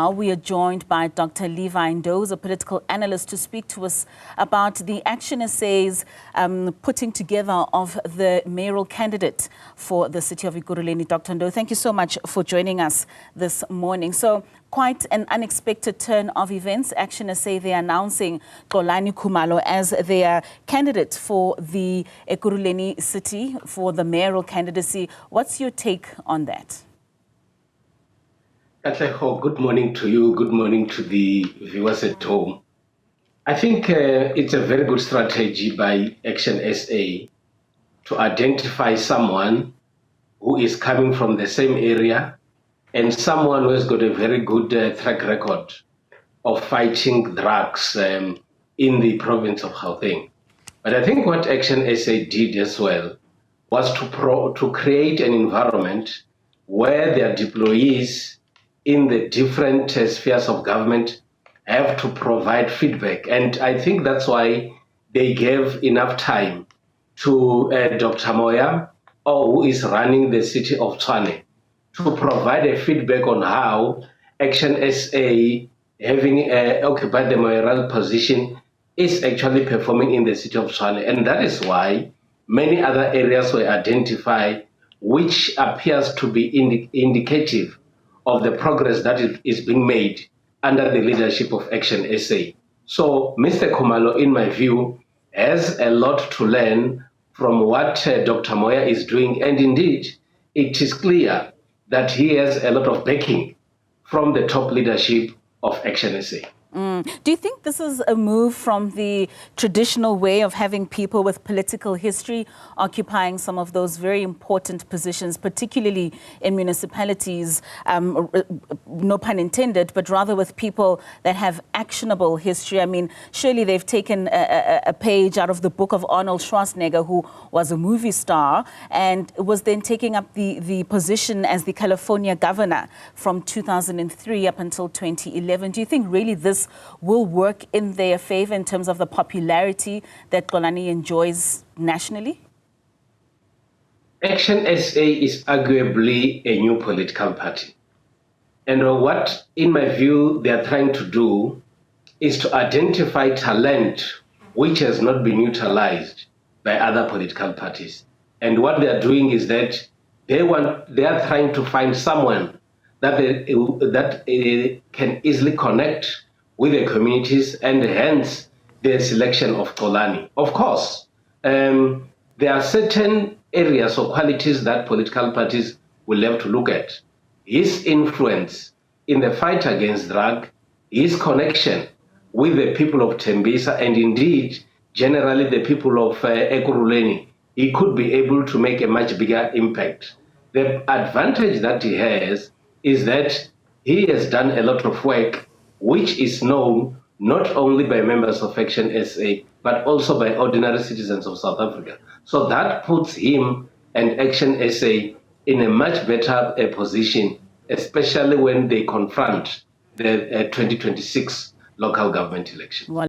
Now we are joined by Dr. Levy Ndou, a political analyst, to speak to us about the ActionSA's putting together of the mayoral candidate for the city of Ekurhuleni. Dr. Ndou, thank you so much for joining us this morning. So, quite an unexpected turn of events. ActionSA, they're announcing Xolani Khumalo as their candidate for the Ekurhuleni city for the mayoral candidacy. What's your take on that? Good morning to you. Good morning to the viewers at home. I think it's a very good strategy by ActionSA to identify someone who is coming from the same area and someone who has got a very good track record of fighting drugs in the province of Gauteng. But I think what ActionSA did as well was to create an environment where their deployees in the different spheres of government have to provide feedback. And I think that's why they gave enough time to Dr. Moya, who is running the city of Tshwane, to provide a feedback on how ActionSA, having occupied the mayoral position, is actually performing in the city of Tshwane. And that is why many other areas were identified, which appears to be indicative of the progress that is being made under the leadership of ActionSA. So Mr. Khumalo, in my view, has a lot to learn from what Dr. Moya is doing. And indeed, it is clear that he has a lot of backing from the top leadership of ActionSA. Do you think this is a move from the traditional way of having people with political history occupying some of those very important positions, particularly in municipalities, no pun intended, but rather with people that have actionable history? I mean, surely they've taken a page out of the book of Arnold Schwarzenegger, who was a movie star and was then taking up the position as the California governor from 2003 up until 2011. Do you think really this will work in their favor in terms of the popularity that Xolani enjoys nationally? ActionSA is arguably a new political party. And what, in my view, they are trying to do is to identify talent which has not been utilized by other political parties. And what they are doing is that they are trying to find someone that can easily connect with the communities, and hence the selection of Xolani. Of course, there are certain areas or qualities that political parties will have to look at. His influence in the fight against drug, his connection with the people of Tembisa, and indeed, generally the people of Ekurhuleni, he could be able to make a much bigger impact. The advantage that he has is that he has done a lot of work which is known not only by members of ActionSA, but also by ordinary citizens of South Africa. So that puts him and ActionSA in a much better position, especially when they confront the 2026 local government election.